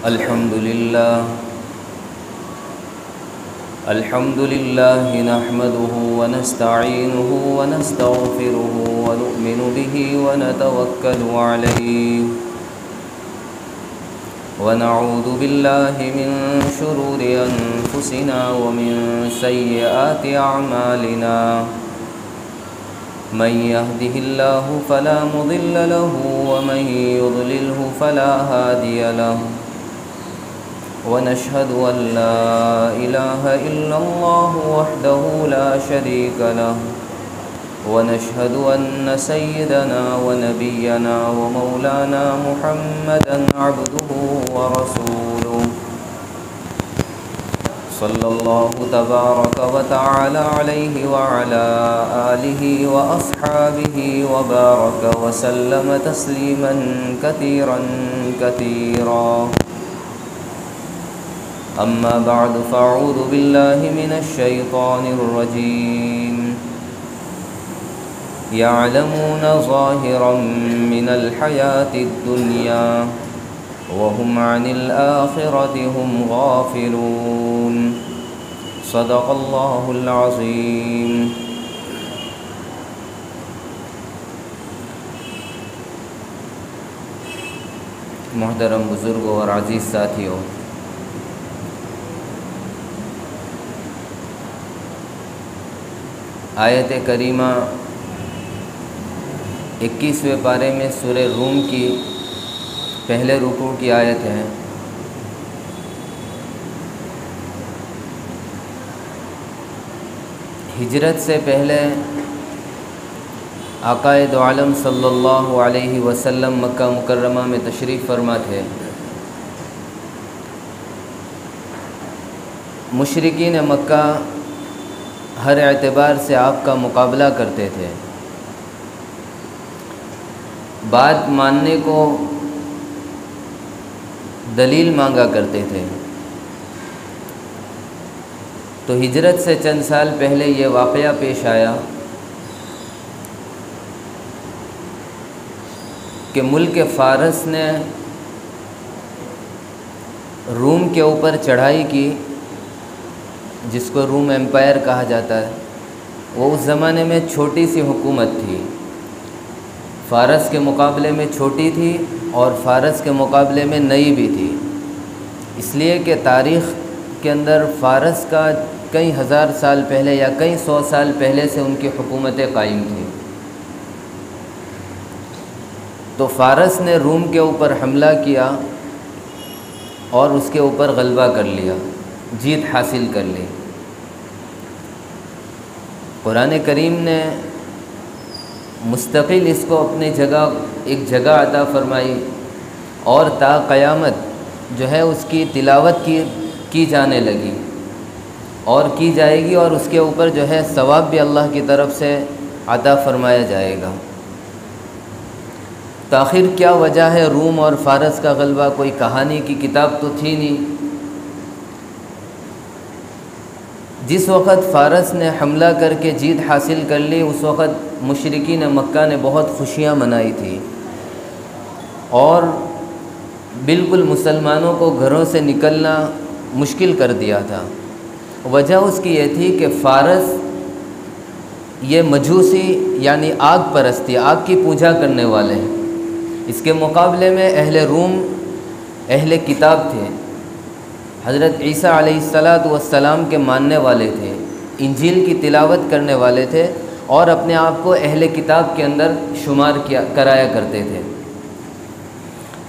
الحمد لله نحمده ونستعينه ونستغفره ونؤمن به ونتوكل عليه ونعوذ بالله من شرور أنفسنا ومن سيئات أعمالنا من يهده الله فلا مضل له ومن يضلله فلا هادي له ونشهد أن لا إله إلا الله وحده لا شريك له ونشهد أن سيدنا ونبينا ومولانا محمدا عبده ورسوله صلى الله تبارك وتعالى عليه وعلى آله وأصحابه وبارك وسلم تسليما كثيرا كثيرا أما بعد فأعوذ بالله من الشيطان الرجيم يعلمون ظاهرا من الحياة الدنيا وهم عن الآخرة هم غافلون صدق الله العظيم. محترم بزرگوں اور عزیز ساتھیوں، آیت کریمہ 21ویں پارے میں سورہ روم کی پہلے رکوع کی آیت ہے۔ ہجرت سے پہلے آقا دو عالم صلی اللہ علیہ وسلم مکہ مکرمہ میں تشریف فرما تھے۔ مشرکین مکہ ہر اعتبار سے آپ کا مقابلہ کرتے تھے، بات ماننے کو دلیل مانگا کرتے تھے۔ تو ہجرت سے چند سال پہلے یہ واقعہ پیش آیا کہ ملک فارس نے روم کے اوپر چڑھائی کی، جس کو روم ایمپائر کہا جاتا ہے۔ وہ اس زمانے میں چھوٹی سی حکومت تھی، فارس کے مقابلے میں چھوٹی تھی اور فارس کے مقابلے میں نئی بھی تھی، اس لیے کہ تاریخ کے اندر فارس کا کئی ہزار سال پہلے یا کئی سو سال پہلے سے ان کی حکومتیں قائم تھیں۔ تو فارس نے روم کے اوپر حملہ کیا اور اس کے اوپر غلبہ کر لیا، جیت حاصل کر لی۔ قرآن کریم نے مستقل اس کو اپنی جگہ ایک جگہ عطا فرمائی اور تا قیامت جو ہے اس کی تلاوت کی جانے لگی اور کی جائے گی، اور اس کے اوپر جو ہے ثواب بھی اللہ کی طرف سے عطا فرمایا جائے گا۔ تو آخر کیا وجہ ہے روم اور فارس کا غلبہ؟ کوئی کہانی کی کتاب تو تھی نہیں۔ جس وقت فارس نے حملہ کر کے جیت حاصل کر لی، اس وقت مشرکین مکہ نے بہت خوشیاں منائی تھی اور بالکل مسلمانوں کو گھروں سے نکلنا مشکل کر دیا تھا۔ وجہ اس کی یہ تھی کہ فارس یہ مجوسی یعنی آگ پرستی، آگ کی پوجا کرنے والے ہیں۔ اس کے مقابلے میں اہل روم اہل کتاب تھے، حضرت عیسیٰ علیہ السلام کے ماننے والے تھے، انجیل کی تلاوت کرنے والے تھے اور اپنے آپ کو اہل کتاب کے اندر شمار کرایا کرتے تھے۔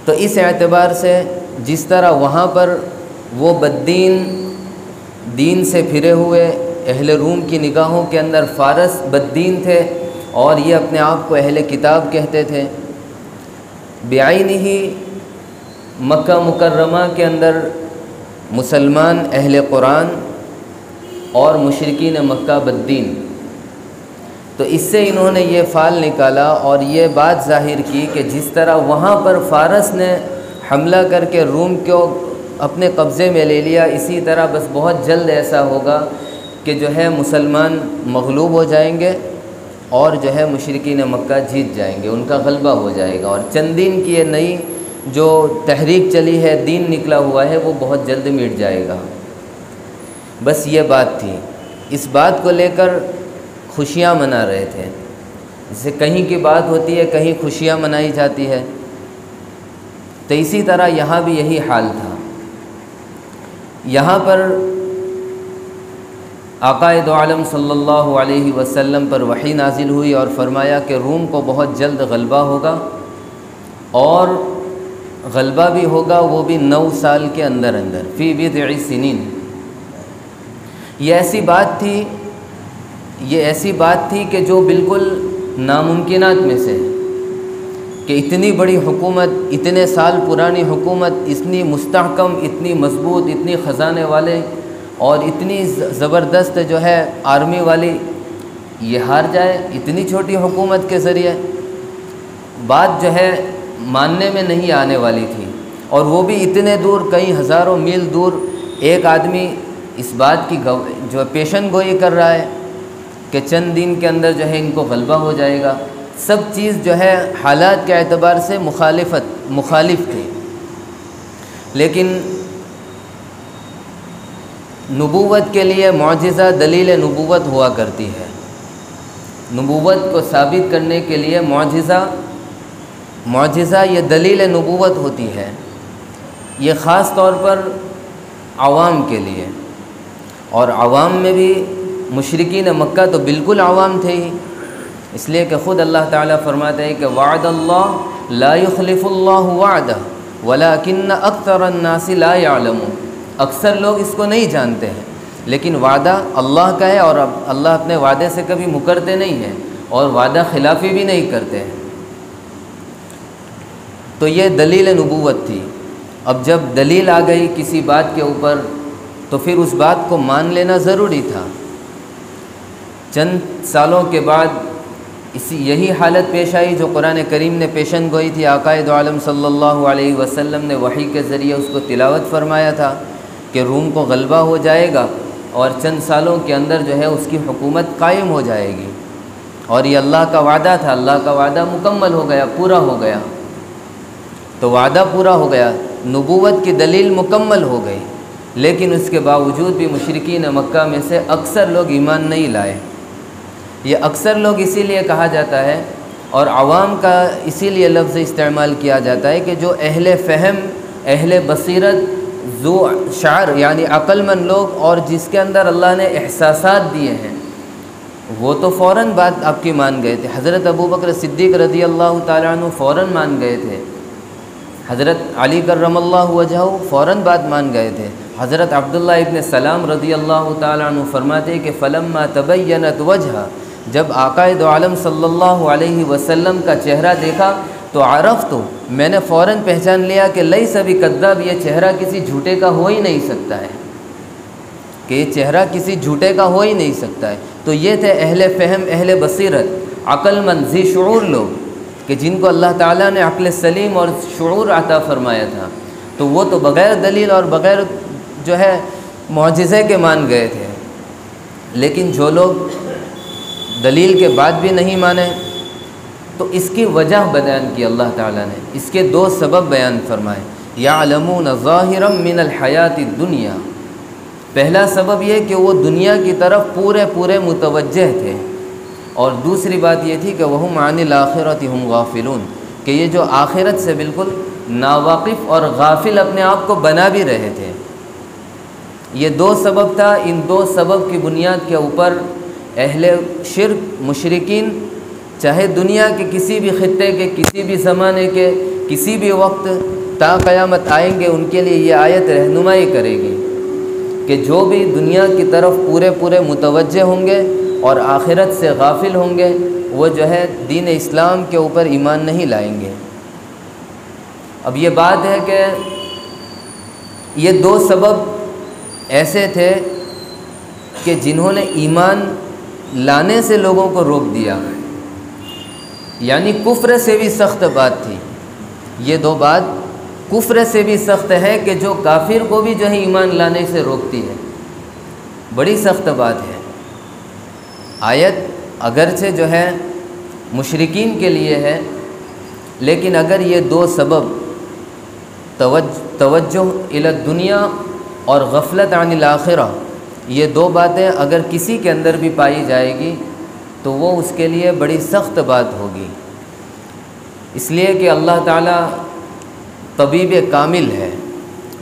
تو اس اعتبار سے جس طرح وہاں پر وہ بددین، دین سے پھرے ہوئے اہل روم کی نگاہوں کے اندر فارس بددین تھے اور یہ اپنے آپ کو اہل کتاب کہتے تھے، بعینہ مکہ مکرمہ کے اندر مسلمان اہل قرآن اور مشرکین مکہ بددین۔ تو اس سے انہوں نے یہ فال نکالا اور یہ بات ظاہر کی کہ جس طرح وہاں پر فارس نے حملہ کر کے روم کو اپنے قبضے میں لے لیا، اسی طرح بس بہت جلد ایسا ہوگا کہ جو ہے مسلمان مغلوب ہو جائیں گے اور جو ہے مشرکین مکہ جیت جائیں گے، ان کا غلبہ ہو جائے گا، اور چند دن کی یہ نئی جو تحریک چلی ہے، دین نکلا ہوا ہے، وہ بہت جلد مٹ جائے گا۔ بس یہ بات تھی، اس بات کو لے کر خوشیاں منا رہے تھے۔ جیسے کہیں کی بات ہوتی ہے، کہیں خوشیاں منائی جاتی ہے، تو اسی طرح یہاں بھی یہی حال تھا۔ یہاں پر آقا دو عالم صلی اللہ علیہ وسلم پر وحی نازل ہوئی اور فرمایا کہ روم کو بہت جلد غلبہ ہوگا، اور غلبہ بھی ہوگا وہ بھی 9 سال کے اندر اندر، فی بضع سنین۔ یہ ایسی بات تھی کہ جو بالکل ناممکنات میں سے، کہ اتنی بڑی حکومت، اتنے سال پرانی حکومت، اتنی مستحکم، اتنی مضبوط، اتنی خزانے والے اور اتنی زبردست جو ہے آرمی والی، یہ ہار جائے اتنی چھوٹی حکومت کے ذریعے۔ بات جو ہے ماننے میں نہیں آنے والی تھی، اور وہ بھی اتنے دور، کئی ہزاروں میل دور ایک آدمی اس بات کی جو پیشن گوئی کر رہا ہے کہ چند دن کے اندر جو ہے ان کو غلبہ ہو جائے گا۔ سب چیز جو ہے حالات کے اعتبار سے مخالف تھی، لیکن نبوت کے لیے معجزہ دلیل نبوت ہوا کرتی ہے۔ نبوت کو ثابت کرنے کے لیے معجزہ یہ دلیل نبوت ہوتی ہے، یہ خاص طور پر عوام کے لیے، اور عوام میں بھی مشرکین مکہ تو بالکل عوام تھے ہی، اس لیے کہ خود اللہ تعالیٰ فرماتے ہیں کہ وعد اللہ لا یخلف اللہ وعدہ ولکن اکثر الناس لا یعلمون۔ اکثر لوگ اس کو نہیں جانتے ہیں، لیکن وعدہ اللہ کا ہے، اور اللہ اپنے وعدے سے کبھی مکرتے نہیں ہیں، اور وعدہ خلافی بھی نہیں کرتے ہیں۔ تو یہ دلیل نبوت تھی۔ اب جب دلیل آ گئی کسی بات کے اوپر، تو پھر اس بات کو مان لینا ضروری تھا۔ چند سالوں کے بعد یہی حالت پیش آئی جو قرآن کریم نے پیشن گوئی تھی۔ آقا دو عالم صلی اللہ علیہ وسلم نے وحی کے ذریعے اس کو تلاوت فرمایا تھا کہ روم کو غلبہ ہو جائے گا، اور چند سالوں کے اندر جو ہے اس کی حکومت قائم ہو جائے گی، اور یہ اللہ کا وعدہ تھا۔ اللہ کا وعدہ مکمل ہو گیا، پورا ہو گیا۔ تو وعدہ پورا ہو گیا، نبوت کی دلیل مکمل ہو گئی، لیکن اس کے باوجود بھی مشرکین مکہ میں سے اکثر لوگ ایمان نہیں لائے۔ یہ اکثر لوگ اسی لیے کہا جاتا ہے، اور عوام کا اسی لیے لفظ استعمال کیا جاتا ہے کہ جو اہل فہم، اہل بصیرت، ذو شعر یعنی عقل مند لوگ، اور جس کے اندر اللہ نے احساسات دیے ہیں، وہ تو فوراً بات آپ کی مان گئے تھے۔ حضرت ابوبکر صدیق رضی اللہ تعالیٰ عنہ فوراً مان گئے تھے، حضرت علی کرم اللہ وجہہ فوراً بات مان گئے تھے۔ حضرت عبداللہ ابن سلام رضی اللہ تعالیٰ عنہ فرماتے کہ فلما تبینت وجہ، جب آقا دو عالم صلی اللہ علیہ وسلم کا چہرہ دیکھا تو عرفت، میں نے فوراً پہچان لیا کہ لیس بکذاب، یہ چہرہ کسی جھوٹے کا ہو ہی نہیں سکتا ہے، کہ یہ چہرہ کسی جھوٹے کا ہو ہی نہیں سکتا ہے۔ تو یہ تھے اہل فہم، اہل بصیرت، عقل مند، ذی شعور لوگ، کہ جن کو اللہ تعالیٰ نے عقل سلیم اور شعور عطا فرمایا تھا، تو وہ تو بغیر دلیل اور بغیر جو ہے معجزے کے مان گئے تھے۔ لیکن جو لوگ دلیل کے بعد بھی نہیں مانے، تو اس کی وجہ بیان کی اللہ تعالیٰ نے، اس کے 2 سبب بیان فرمائے۔ یعلمون ظاہرا من الحیات الدنیا، پہلا سبب یہ کہ وہ دنیا کی طرف پورے متوجہ تھے، اور دوسری بات یہ تھی کہ وہم عن الآخرۃ ہم غافلون، کہ یہ جو آخرت سے بالکل ناواقف اور غافل اپنے آپ کو بنا بھی رہے تھے۔ یہ 2 سبب تھا، ان 2 سبب کی بنیاد کے اوپر اہل شرک، مشرکین، چاہے دنیا کے کسی بھی خطے کے، کسی بھی زمانے کے، کسی بھی وقت تا قیامت آئیں گے، ان کے لیے یہ آیت رہنمائی کرے گی کہ جو بھی دنیا کی طرف پورے متوجہ ہوں گے اور آخرت سے غافل ہوں گے، وہ جو ہے دین اسلام کے اوپر ایمان نہیں لائیں گے۔ اب یہ بات ہے کہ یہ 2 سبب ایسے تھے کہ جنہوں نے ایمان لانے سے لوگوں کو روک دیا، یعنی کفر سے بھی سخت بات تھی۔ یہ 2 بات کفر سے بھی سخت ہے کہ جو کافر کو بھی جو ہے ایمان لانے سے روکتی ہے، بڑی سخت بات ہے۔ آیت اگرچہ جو ہے مشرکین کے لیے ہے، لیکن اگر یہ 2 سبب توجہ الی الدنیا اور غفلت عن الآخرہ، یہ دو باتیں اگر کسی کے اندر بھی پائی جائے گی تو وہ اس کے لیے بڑی سخت بات ہوگی، اس لیے کہ اللہ تعالیٰ طبیب کامل ہے،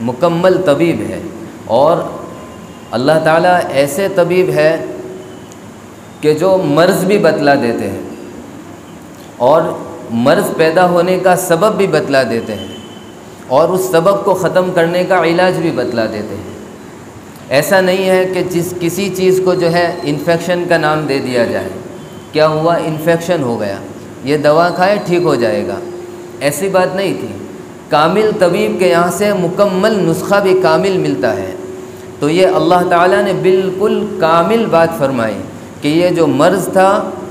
مکمل طبیب ہے، اور اللہ تعالیٰ ایسے طبیب ہے کہ جو مرض بھی بتلا دیتے ہیں اور مرض پیدا ہونے کا سبب بھی بتلا دیتے ہیں اور اس سبب کو ختم کرنے کا علاج بھی بتلا دیتے ہیں۔ ایسا نہیں ہے کہ کسی چیز کو جو ہے انفیکشن کا نام دے دیا جائے، کیا ہوا؟ انفیکشن ہو گیا، یہ دوا کھائے ٹھیک ہو جائے گا، ایسی بات نہیں تھی۔ کامل طبیب کے یہاں سے مکمل نسخہ بھی کامل ملتا ہے، تو یہ اللہ تعالیٰ نے بالکل کامل بات فرمائی کہ یہ جو مرض تھا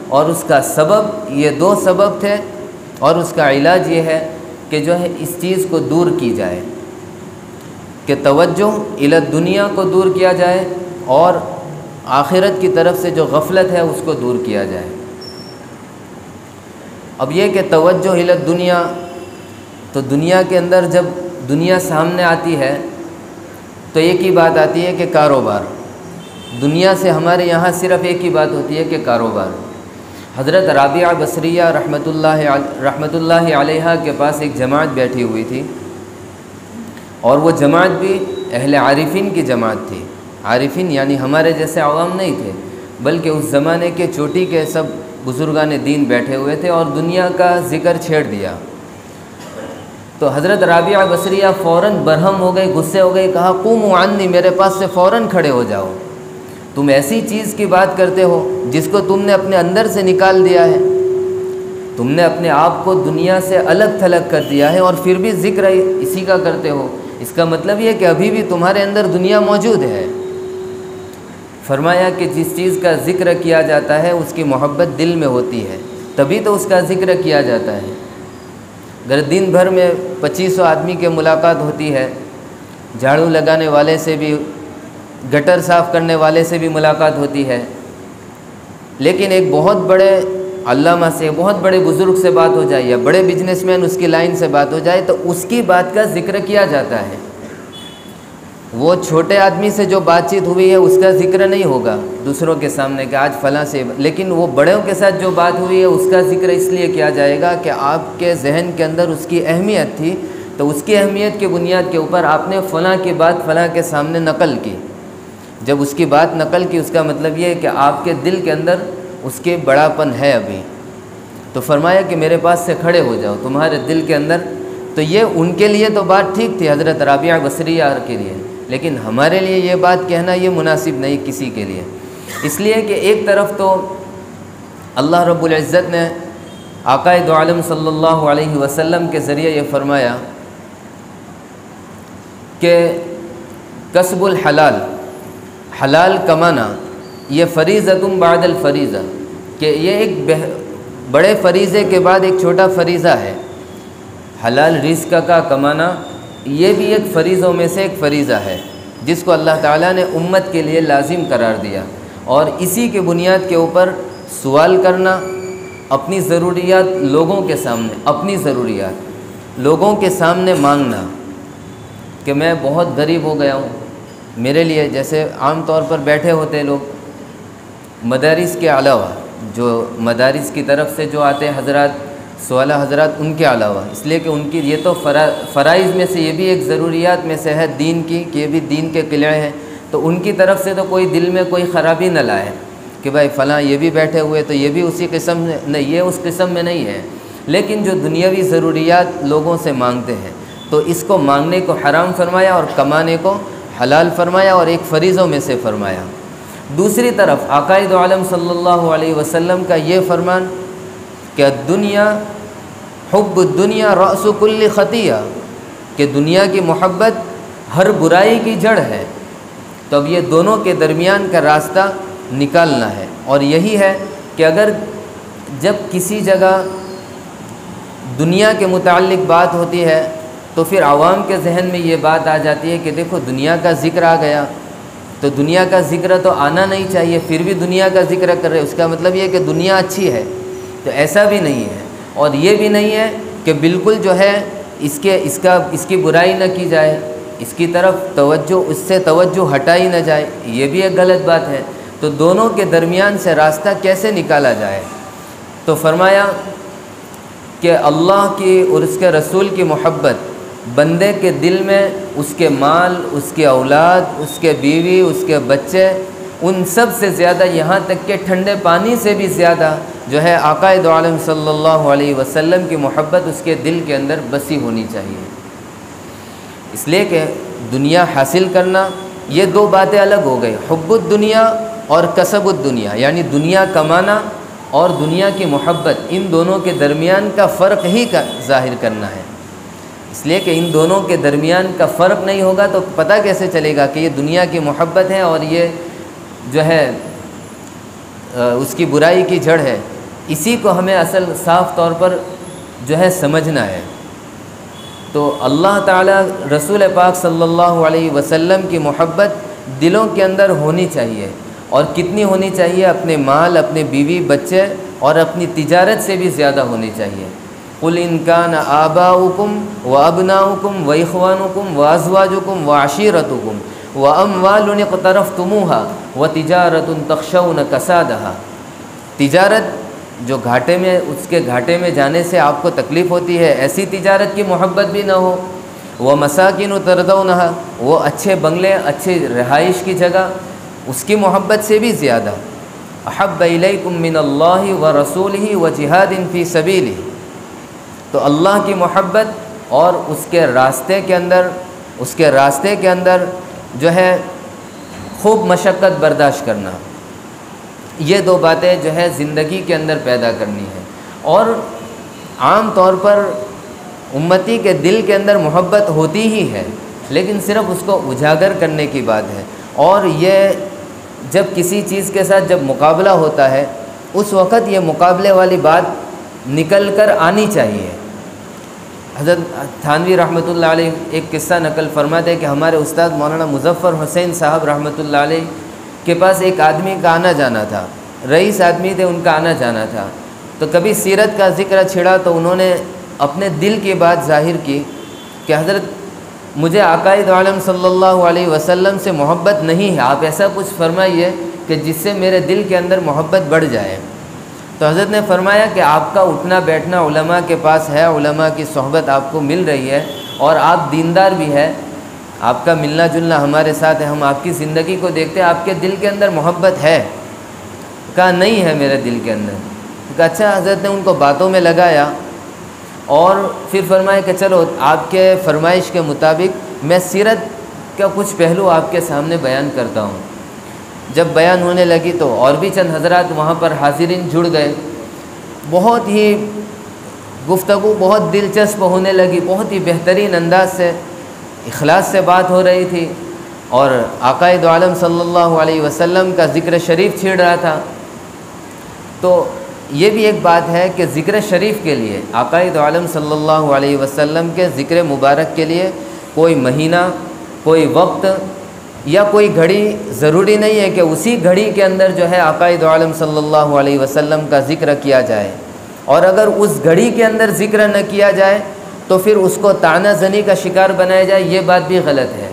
اور اس کا سبب، یہ دو سبب تھے، اور اس کا علاج یہ ہے کہ جو ہے اس چیز کو دور کی جائے، کہ توجہ الی الدنیا کو دور کیا جائے اور آخرت کی طرف سے جو غفلت ہے اس کو دور کیا جائے۔ اب یہ کہ توجہ الی الدنیا، تو دنیا کے اندر جب دنیا سامنے آتی ہے تو ایک ہی بات آتی ہے کہ کاروبار۔ دنیا سے ہمارے یہاں صرف ایک ہی بات ہوتی ہے کہ کاروبار۔ حضرت رابعہ بصریہ رحمۃ اللہ علیہا کے پاس ایک جماعت بیٹھی ہوئی تھی، اور وہ جماعت بھی اہل عارفین کی جماعت تھی۔ عارفین یعنی ہمارے جیسے عوام نہیں تھے، بلکہ اس زمانے کے چوٹی کے سب بزرگان دین بیٹھے ہوئے تھے، اور دنیا کا ذکر چھیڑ دیا۔ تو حضرت رابعہ بصریہ فوراً برہم ہو گئی، غصے ہو گئی، کہا قوموا عنی، میرے پاس سے فوراً کھڑے ہو جاؤ، تم ایسی چیز کی بات کرتے ہو جس کو تم نے اپنے اندر سے نکال دیا ہے، تم نے اپنے آپ کو دنیا سے الگ تھلگ کر دیا ہے، اور پھر بھی ذکر اسی کا کرتے ہو، اس کا مطلب یہ کہ ابھی بھی تمہارے اندر دنیا موجود ہے۔ فرمایا کہ جس چیز کا ذکر کیا جاتا ہے اس کی محبت دل میں ہوتی ہے، تبھی تو اس کا ذکر کیا جاتا ہے۔ اگر دن بھر میں 2500 آدمی کے ملاقات ہوتی ہے، جھاڑو لگانے والے سے بھی، گٹر صاف کرنے والے سے بھی ملاقات ہوتی ہے، لیکن ایک بہت بڑے علامہ سے، بہت بڑے بزرگ سے بات ہو جائے، یا بڑے بزنس مین اس کی لائن سے بات ہو جائے، تو اس کی بات کا ذکر کیا جاتا ہے۔ وہ چھوٹے آدمی سے جو بات چیت ہوئی ہے اس کا ذکر نہیں ہوگا دوسروں کے سامنے کہ آج فلاں سے، لیکن وہ بڑوں کے ساتھ جو بات ہوئی ہے اس کا ذکر اس لیے کیا جائے گا کہ آپ کے ذہن کے اندر اس کی اہمیت تھی، تو اس کی اہمیت کی بنیاد کے اوپر آپ نے فلاں کی بات فلاں کے سامنے نقل کی۔ جب اس کی بات نقل کی، اس کا مطلب یہ ہے کہ آپ کے دل کے اندر اس کے بڑا پن ہے ابھی، تو فرمایا کہ میرے پاس سے کھڑے ہو جاؤ تمہارے دل کے اندر۔ تو یہ ان کے لیے تو بات ٹھیک تھی، حضرت رابعہ بصریہ کے لیے، لیکن ہمارے لیے یہ بات کہنا یہ مناسب نہیں کسی کے لیے، اس لیے کہ ایک طرف تو اللہ رب العزت نے آقا دو عالم صلی اللہ علیہ وسلم کے ذریعے یہ فرمایا کہ کسب الحلال، حلال کمانا، یہ فریضۃ بعد الفریضہ، کہ یہ ایک بڑے فریضے کے بعد ایک چھوٹا فریضہ ہے۔ حلال رزق کا کمانا یہ بھی ایک فریضوں میں سے ایک فریضہ ہے، جس کو اللہ تعالیٰ نے امت کے لیے لازم قرار دیا، اور اسی کے بنیاد کے اوپر سوال کرنا، اپنی ضروریات لوگوں کے سامنے، اپنی ضروریات لوگوں کے سامنے مانگنا کہ میں بہت غریب ہو گیا ہوں، میرے لیے، جیسے عام طور پر بیٹھے ہوتے لوگ مدارس کے علاوہ، جو مدارس کی طرف سے جو آتے حضرات، سوالہ حضرات، ان کے علاوہ، اس لیے کہ ان کی یہ تو فرائض میں سے یہ بھی ایک ضروریات میں سے ہے دین کی، کہ یہ بھی دین کے قلعے ہیں، تو ان کی طرف سے تو کوئی دل میں کوئی خرابی نہ لائے کہ بھائی فلاں یہ بھی بیٹھے ہوئے تو یہ بھی اسی قسم میں، نہیں، یہ اس قسم میں نہیں ہے، لیکن جو دنیاوی ضروریات لوگوں سے مانگتے ہیں تو اس کو مانگنے کو حرام فرمایا اور کمانے کو حلال فرمایا اور ایک فریضوں میں سے فرمایا۔ دوسری طرف آقا دو عالم صلی اللہ علیہ وسلم کا یہ فرمان کہ دنیا حب الدنیا رأس کل خطیہ، کہ دنیا کی محبت ہر برائی کی جڑ ہے۔ تو اب یہ دونوں کے درمیان کا راستہ نکالنا ہے، اور یہی ہے کہ اگر جب کسی جگہ دنیا کے متعلق بات ہوتی ہے تو پھر عوام کے ذہن میں یہ بات آ جاتی ہے کہ دیکھو دنیا کا ذکر آ گیا، تو دنیا کا ذکر تو آنا نہیں چاہیے، پھر بھی دنیا کا ذکر کر رہے، اس کا مطلب یہ ہے کہ دنیا اچھی ہے، تو ایسا بھی نہیں ہے، اور یہ بھی نہیں ہے کہ بالکل جو ہے اس کی برائی نہ کی جائے، اس کی طرف اس سے توجہ ہٹائی نہ جائے، یہ بھی ایک غلط بات ہے۔ تو دونوں کے درمیان سے راستہ کیسے نکالا جائے؟ تو فرمایا کہ اللہ کی اور اس کے رسول کی محبت بندے کے دل میں اس کے مال، اس کی اولاد، اس کے بیوی، اس کے بچے، ان سب سے زیادہ، یہاں تک کہ ٹھنڈے پانی سے بھی زیادہ جو ہے آقا دو عالم صلی اللہ علیہ وسلم کی محبت اس کے دل کے اندر بسی ہونی چاہیے۔ اس لیے کہ دنیا حاصل کرنا، یہ دو باتیں الگ ہو گئی، حب الدنیا اور کسب الدنیا، یعنی دنیا کمانا اور دنیا کی محبت، ان دونوں کے درمیان کا فرق ہی کا ظاہر کرنا ہے۔ اس لیے کہ ان دونوں کے درمیان کا فرق نہیں ہوگا تو پتہ کیسے چلے گا کہ یہ دنیا کی محبت ہے اور یہ جو ہے اس کی برائی کی جڑ ہے؟ اسی کو ہمیں اصل صاف طور پر جو ہے سمجھنا ہے۔ تو اللہ تعالیٰ، رسول پاک صلی اللہ علیہ وسلم کی محبت دلوں کے اندر ہونی چاہیے، اور کتنی ہونی چاہیے؟ اپنے مال، اپنے بیوی بچے اور اپنی تجارت سے بھی زیادہ ہونی چاہیے۔ قل ان کان آباؤکم وابناؤکم واخوانکم وازواجکم وعشیرتکم واموال اقترفتموها وتجارۃ تخشون کسادها، تجارت جو گھاٹے میں، اس کے گھاٹے میں جانے سے آپ کو تکلیف ہوتی ہے، ایسی تجارت کی محبت بھی نہ ہو۔ ومساکن ترضونها، وہ اچھے بنگلے، اچھے رہائش کی جگہ، اس کی محبت سے بھی زیادہ۔ احب الیکم من اللہ ورسولہ وجہاد فی سبیلہ، تو اللہ کی محبت اور اس کے راستے کے اندر جو ہے خوب مشقت برداشت کرنا، یہ دو باتیں جو ہے زندگی کے اندر پیدا کرنی ہے۔ اور عام طور پر امتی کے دل کے اندر محبت ہوتی ہی ہے، لیکن صرف اس کو اجاگر کرنے کی بات ہے۔ اور یہ جب کسی چیز کے ساتھ جب مقابلہ ہوتا ہے، اس وقت یہ مقابلے والی بات نکل کر آنی چاہیے۔ حضرت تھانوی رحمۃ اللہ علیہ ایک قصہ نقل فرماتے ہیں کہ ہمارے استاد مولانا مظفر حسین صاحب رحمۃ اللہ علیہ کے پاس ایک آدمی کا آنا جانا تھا، رئیس آدمی تھے، ان کا آنا جانا تھا۔ تو کبھی سیرت کا ذکر چھڑا تو انہوں نے اپنے دل کی بات ظاہر کی کہ حضرت مجھے آقا دو عالم صلی اللہ علیہ وسلم سے محبت نہیں ہے، آپ ایسا کچھ فرمائیے کہ جس سے میرے دل کے اندر محبت بڑھ جائے۔ تو حضرت نے فرمایا کہ آپ کا اٹھنا بیٹھنا علماء کے پاس ہے، علماء کی صحبت آپ کو مل رہی ہے، اور آپ دیندار بھی ہے، آپ کا ملنا جلنا ہمارے ساتھ ہے، ہم آپ کی زندگی کو دیکھتے ہیں، آپ کے دل کے اندر محبت ہے؟ کہا نہیں ہے میرے دل کے اندر۔ کہا اچھا۔ حضرت نے ان کو باتوں میں لگایا اور پھر فرمایا کہ چلو آپ کے فرمائش کے مطابق میں سیرت کا کچھ پہلو آپ کے سامنے بیان کرتا ہوں۔ جب بیان ہونے لگی تو اور بھی چند حضرات وہاں پر حاضرین جڑ گئے، بہت ہی گفتگو بہت دلچسپ ہونے لگی، بہت ہی بہترین انداز سے اخلاص سے بات ہو رہی تھی، اور آقا دو عالم صلی اللہ علیہ وسلم کا ذکر شریف چھڑ رہا تھا۔ تو یہ بھی ایک بات ہے کہ ذکر شریف کے لیے، آقا دو عالم صلی اللہ علیہ وسلم کے ذکر مبارک کے لیے کوئی مہینہ، کوئی وقت یا کوئی گھڑی ضروری نہیں ہے کہ اسی گھڑی کے اندر جو ہے آقا دو عالم صلی اللہ علیہ وسلم کا ذکر کیا جائے، اور اگر اس گھڑی کے اندر ذکر نہ کیا جائے تو پھر اس کو طعنہ زنی کا شکار بنایا جائے، یہ بات بھی غلط ہے۔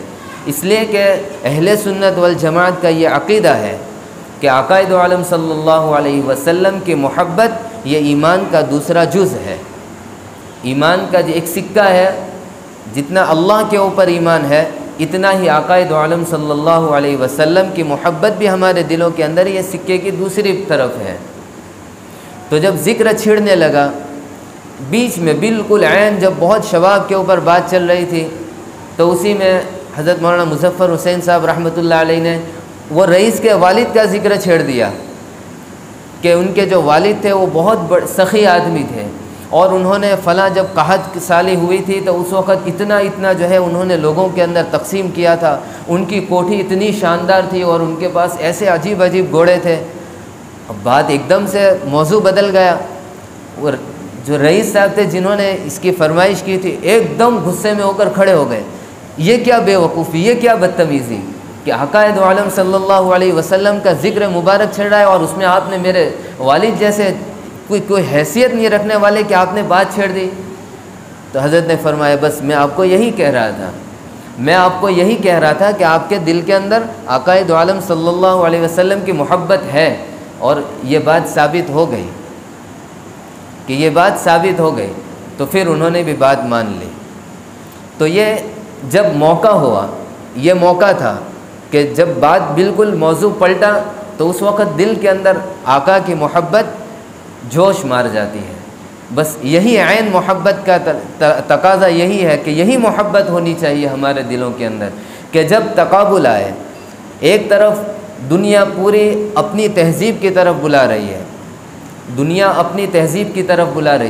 اس لیے کہ اہل سنت والجماعت کا یہ عقیدہ ہے کہ آقا دو عالم صلی اللہ علیہ وسلم کی محبت یہ ایمان کا دوسرا جز ہے، ایمان کا جو ایک سکہ ہے، جتنا اللہ کے اوپر ایمان ہے اتنا ہی آقا دو عالم صلی اللہ علیہ وسلم کی محبت بھی ہمارے دلوں کے اندر یہ سکے کی دوسری طرف ہے۔ تو جب ذکر چھڑنے لگا، بیچ میں بالکل عین جب بہت شباب کے اوپر بات چل رہی تھی، تو اسی میں حضرت مولانا مظفر حسین صاحب رحمۃ اللہ علیہ نے وہ رئیس کے والد کا ذکر چھیڑ دیا کہ ان کے جو والد تھے وہ بہت سخی آدمی تھے، اور انہوں نے فلاں جب قحط سالی ہوئی تھی تو اس وقت اتنا جو ہے انہوں نے لوگوں کے اندر تقسیم کیا تھا، ان کی کوٹھی اتنی شاندار تھی اور ان کے پاس ایسے عجیب عجیب گھوڑے تھے۔ اب بات ایک دم سے موضوع بدل گیا، وہ جو رئیس صاحب تھے جنہوں نے اس کی فرمائش کی تھی ایک دم غصے میں ہو کر کھڑے ہو گئے، یہ کیا بے وقوفی، یہ کیا بدتمیزی کہ آقا دو عالم صلی اللہ علیہ وسلم کا ذکر مبارک چھڑ رہا ہے اور اس میں آپ نے میرے والد جیسے کوئی حیثیت نہیں رکھنے والے کہ آپ نے بات چھیڑ دی۔ تو حضرت نے فرمایا بس میں آپ کو یہی کہہ رہا تھا کہ آپ کے دل کے اندر آقا دو عالم صلی اللہ علیہ وسلم کی محبت ہے، اور یہ بات ثابت ہو گئی تو پھر انہوں نے بھی بات مان لی۔ تو یہ جب موقع ہوا، یہ موقع تھا کہ جب بات بالکل موضوع پلٹا تو اس وقت دل کے اندر آقا کی محبت جوش مار جاتی ہے۔ بس یہی عین محبت کا تقاضا یہی ہے کہ یہی محبت ہونی چاہیے ہمارے دلوں کے اندر، کہ جب تقابل آئے، ایک طرف دنیا پوری اپنی تہذیب کی طرف بلا رہی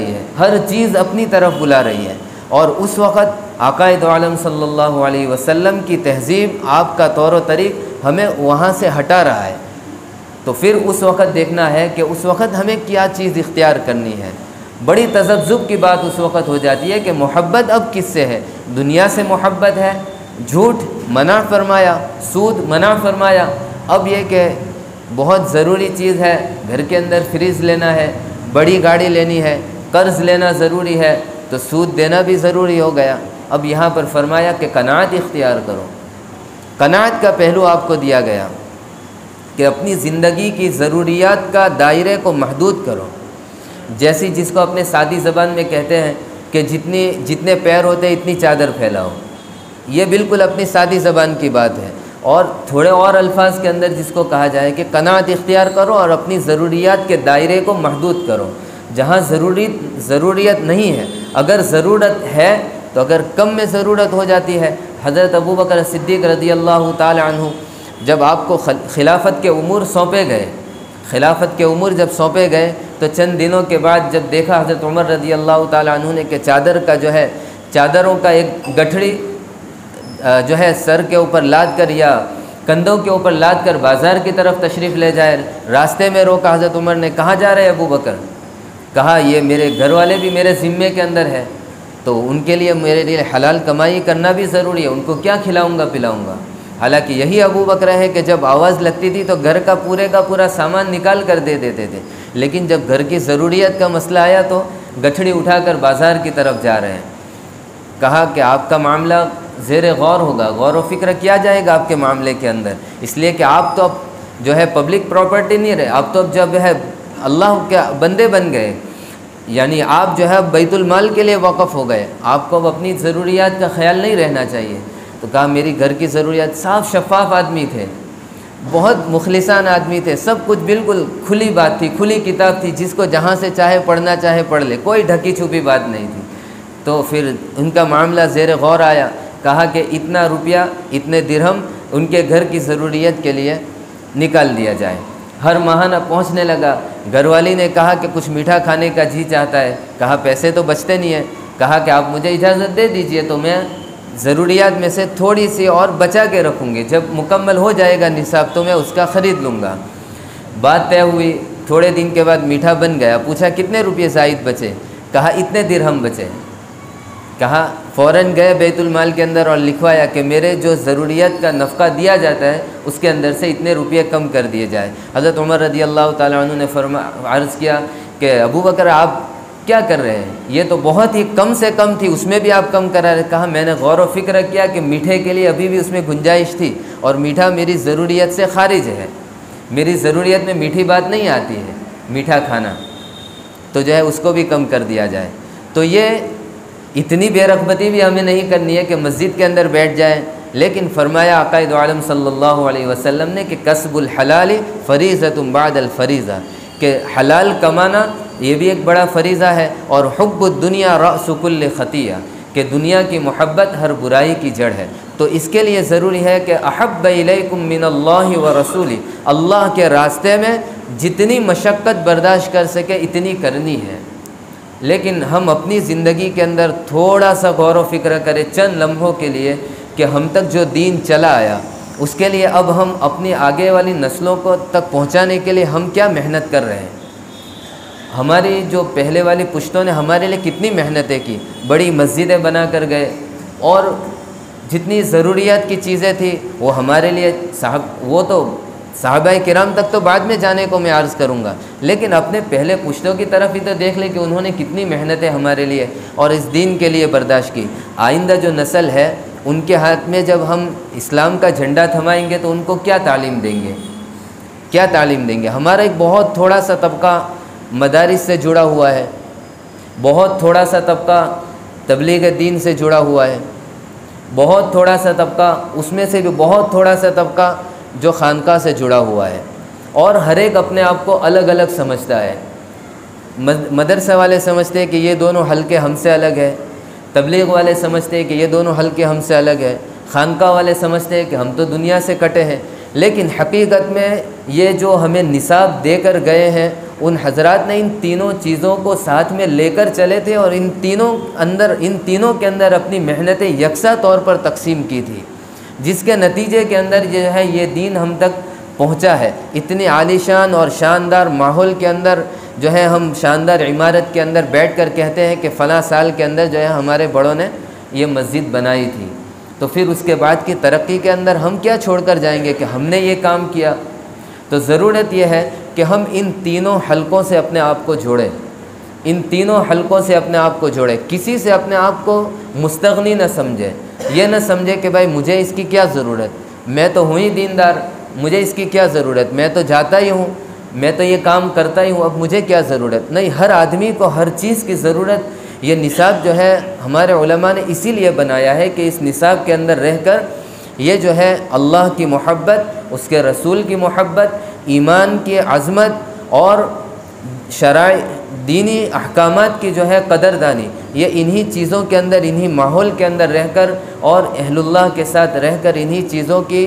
ہے، ہر چیز اپنی طرف بلا رہی ہے، اور اس وقت آقا دو عالم صلی اللہ علیہ وسلم کی تہذیب، آپ کا طور و طریق ہمیں وہاں سے ہٹا رہا ہے، تو پھر اس وقت دیکھنا ہے کہ اس وقت ہمیں کیا چیز اختیار کرنی ہے۔ بڑی تذبذب کی بات اس وقت ہو جاتی ہے کہ محبت اب کس سے ہے؟ دنیا سے محبت ہے، جھوٹ منع فرمایا، سود منع فرمایا، اب یہ کہ بہت ضروری چیز ہے، گھر کے اندر فریج لینا ہے، بڑی گاڑی لینی ہے، قرض لینا ضروری ہے، تو سود دینا بھی ضروری ہو گیا۔ اب یہاں پر فرمایا کہ قناعت اختیار کرو۔ قناعت کا پہلو آپ کو دیا گیا کہ اپنی زندگی کی ضروریات کا دائرے کو محدود کرو، جیسی جس کو اپنے سادی زبان میں کہتے ہیں کہ جتنے پیر ہوتے ہیں اتنی چادر پھیلاؤ، یہ بالکل اپنی سادی زبان کی بات ہے۔ اور تھوڑے اور الفاظ کے اندر جس کو کہا جائے کہ قناعت اختیار کرو اور اپنی ضروریات کے دائرے کو محدود کرو، جہاں ضروریت نہیں ہے، اگر ضرورت ہے تو اگر کم میں ضرورت ہو جاتی ہے۔ حضرت ابوبکر صدیق رضی اللہ تعالی عنہ جب آپ کو خلافت کے امور سونپے گئے تو چند دنوں کے بعد جب دیکھا حضرت عمر رضی اللہ تعالی عنہ نے کہ چادر کا جو ہے، چادروں کا ایک گٹھڑی جو ہے سر کے اوپر لاد کر یا کندھوں کے اوپر لاد کر بازار کی طرف تشریف لے جائے، راستے میں روکا حضرت عمر نے، کہاں جا رہے ابو بکر؟ کہا یہ میرے گھر والے بھی میرے ذمے کے اندر ہے، تو ان کے لیے میرے لیے حلال کمائی کرنا بھی ضروری ہے، ان کو کیا کھلاؤں گا پلاؤں گا۔ حالانکہ یہی ابو بکر ہے کہ جب آواز لگتی تھی تو گھر کا پورا سامان نکال کر دے دیتے تھے، لیکن جب گھر کی ضروریت کا مسئلہ آیا تو گٹھڑی اٹھا کر بازار کی طرف جا رہے ہیں۔ کہا کہ آپ کا معاملہ زیر غور ہوگا، غور و فکر کیا جائے گا آپ کے معاملے کے اندر، اس لیے کہ آپ تو اب جو ہے پبلک پراپرٹی نہیں رہے، آپ تو اب جب ہے اللہ کے بندے بن گئے، یعنی آپ جو ہے بیت المال کے لیے وقف ہو گئے، آپ کو اب اپنی ضروریات کا خیال نہیں رہنا چاہیے۔ تو کہا میری گھر کی ضروریات، صاف شفاف آدمی تھے، بہت مخلصان آدمی تھے، سب کچھ بالکل کھلی بات تھی، کھلی کتاب تھی، جس کو جہاں سے چاہے پڑھنا چاہے پڑھ لے، کوئی ڈھکی چھپی بات نہیں تھی۔ تو پھر ان کا معاملہ زیر غور آیا، کہا کہ اتنا روپیہ اتنے درہم ان کے گھر کی ضروریت کے لیے نکال دیا جائے۔ ہر ماہانہ پہنچنے لگا، گھر والی نے کہا کہ کچھ میٹھا کھانے کا جی چاہتا ہے، کہا پیسے تو بچتے نہیں ہیں، کہا کہ آپ مجھے اجازت دے دیجئے تو میں ضروریات میں سے تھوڑی سی اور بچا کے رکھوں گی، جب مکمل ہو جائے گا نصاب تو میں اس کا خرید لوں گا۔ بات طے ہوئی، تھوڑے دن کے بعد میٹھا بن گیا، پوچھا کتنے روپے زائد بچے؟ کہا اتنے درہم بچے۔ کہا فوراً گئے بیت المال کے اندر اور لکھوایا کہ میرے جو ضروریات کا نفقہ دیا جاتا ہے اس کے اندر سے اتنے روپے کم کر دیے جائے۔ حضرت عمر رضی اللہ تعالیٰ عنہ نے عرض کیا کہ ابو بکر آپ کیا کر رہے ہیں؟ یہ تو بہت ہی کم سے کم تھی، اس میں بھی آپ کم کرا رہے۔ کہا میں نے غور و فکر کیا کہ میٹھے کے لیے ابھی بھی اس میں گنجائش تھی، اور میٹھا میری ضروریت سے خارج ہے، میری ضروریت میں میٹھی بات نہیں آتی ہے، میٹھا کھانا، تو جو ہے اس کو بھی کم کر دیا جائے۔ تو یہ اتنی بے رغبتی بھی ہمیں نہیں کرنی ہے کہ مسجد کے اندر بیٹھ جائیں، لیکن فرمایا آقا دو عالم صلی اللہ علیہ وسلم نے کہ کسب الحلال فریضۃ بعد الفریضہ، کہ حلال کمانا یہ بھی ایک بڑا فریضہ ہے، اور حب الدنیا رأس کل خطیہ، کہ دنیا کی محبت ہر برائی کی جڑ ہے۔ تو اس کے لیے ضروری ہے کہ احب الیکم من اللہ ورسولہ، اللہ کے راستے میں جتنی مشقت برداشت کر سکے اتنی کرنی ہے، لیکن ہم اپنی زندگی کے اندر تھوڑا سا غور و فکر کریں چند لمحوں کے لیے کہ ہم تک جو دین چلا آیا اس کے لیے اب ہم اپنی آگے والی نسلوں کو تک پہنچانے کے لیے ہم کیا محنت کر رہے ہیں۔ ہماری جو پہلے والی پشتوں نے ہمارے لیے کتنی محنتیں کی، بڑی مسجدیں بنا کر گئے، اور جتنی ضروریات کی چیزیں تھیں وہ ہمارے لیے صاحب وہ تو صحابہ کرام تک تو بعد میں جانے کو میں عرض کروں گا، لیکن اپنے پہلے پشتوں کی طرف ہی تو دیکھ لیں کہ انہوں نے کتنی محنتیں ہمارے لیے اور اس دین کے لیے برداشت کی۔ آئندہ جو نسل ہے ان کے ہاتھ میں جب ہم اسلام کا جھنڈا تھمائیں گے تو ان کو کیا تعلیم دیں گے، کیا تعلیم دیں گے؟ ہمارا ایک بہت تھوڑا سا طبقہ مدارس سے جڑا ہوا ہے، بہت تھوڑا سا طبقہ تبلیغ دین سے جڑا ہوا ہے، بہت تھوڑا سا طبقہ، اس میں سے بھی بہت تھوڑا سا طبقہ جو خانقاہ سے جڑا ہوا ہے، اور ہر ایک اپنے آپ کو الگ الگ سمجھتا ہے۔ مدرسہ والے سمجھتے ہیں کہ یہ دونوں حلقے ہم سے الگ ہے، تبلیغ والے سمجھتے ہیں کہ یہ دونوں حلقے ہم سے الگ ہے، خانقاہ والے سمجھتے ہیں کہ ہم تو دنیا سے کٹے ہیں۔ لیکن حقیقت میں یہ جو ہمیں نصاب دے کر گئے ہیں، ان حضرات نے ان تینوں چیزوں کو ساتھ میں لے کر چلے تھے، اور ان تینوں کے اندر اپنی محنتیں یکساں طور پر تقسیم کی تھی، جس کے نتیجے کے اندر جو ہے یہ دین ہم تک پہنچا ہے۔ اتنی عالیشان اور شاندار ماحول کے اندر جو ہے ہم شاندار عمارت کے اندر بیٹھ کر کہتے ہیں کہ فلاں سال کے اندر جو ہے ہمارے بڑوں نے یہ مسجد بنائی تھی، تو پھر اس کے بعد کی ترقی کے اندر ہم کیا چھوڑ کر جائیں گے کہ ہم نے یہ کام کیا؟ تو ضرورت یہ ہے کہ ہم ان تینوں حلقوں سے اپنے آپ کو جوڑیں، ان تینوں حلقوں سے اپنے آپ کو جوڑیں، کسی سے اپنے آپ کو مستغنی نہ سمجھے، یہ نہ سمجھے کہ بھائی مجھے اس کی کیا ضرورت، میں تو ہوں ہی دیندار، مجھے اس کی کیا ضرورت، میں تو جاتا ہی ہوں، میں تو یہ کام کرتا ہی ہوں، اب مجھے کیا ضرورت؟ نہیں، ہر آدمی کو ہر چیز کی ضرورت۔ یہ نصاب جو ہے ہمارے علماء نے اسی لیے بنایا ہے کہ اس نصاب کے اندر رہ کر یہ جو ہے اللہ کی محبت، اس کے رسول کی محبت، ایمان کی عظمت اور شرائع دینی احکامات کی جو ہے قدردانی، یہ انہی چیزوں کے اندر، انہی ماحول کے اندر رہ کر اور اہل اللہ کے ساتھ رہ کر انہی چیزوں کی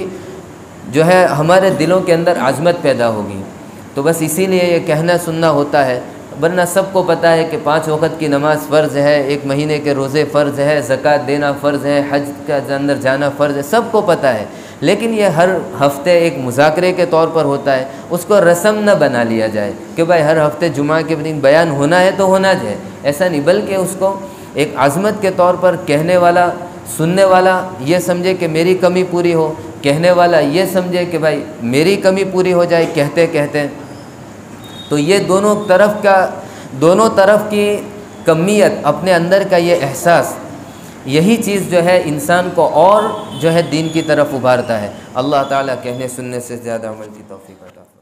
جو ہے ہمارے دلوں کے اندر عظمت پیدا ہوگی۔ تو بس اسی لیے یہ کہنا سننا ہوتا ہے، ورنہ سب کو پتہ ہے کہ 5 وقت کی نماز فرض ہے، 1 مہینے کے روزے فرض ہے، زکوٰۃ دینا فرض ہے، حج کے اندر جانا فرض ہے، سب کو پتہ ہے، لیکن یہ ہر ہفتے ایک مذاکرے کے طور پر ہوتا ہے، اس کو رسم نہ بنا لیا جائے کہ بھائی ہر ہفتے جمعہ کے دن بیان ہونا ہے تو ہونا جائے، ایسا نہیں، بلکہ اس کو ایک عظمت کے طور پر کہنے والا، سننے والا یہ سمجھے کہ میری کمی پوری ہو، کہنے والا یہ سمجھے کہ بھائی میری کمی پوری ہو جائے کہتے کہتے۔ تو یہ دونوں طرف کی کمیت، اپنے اندر کا یہ احساس، یہی چیز جو ہے انسان کو اور جو ہے دین کی طرف ابھارتا ہے۔ اللہ تعالیٰ کہنے سننے سے زیادہ عمل کی توفیق عطا فرمائے۔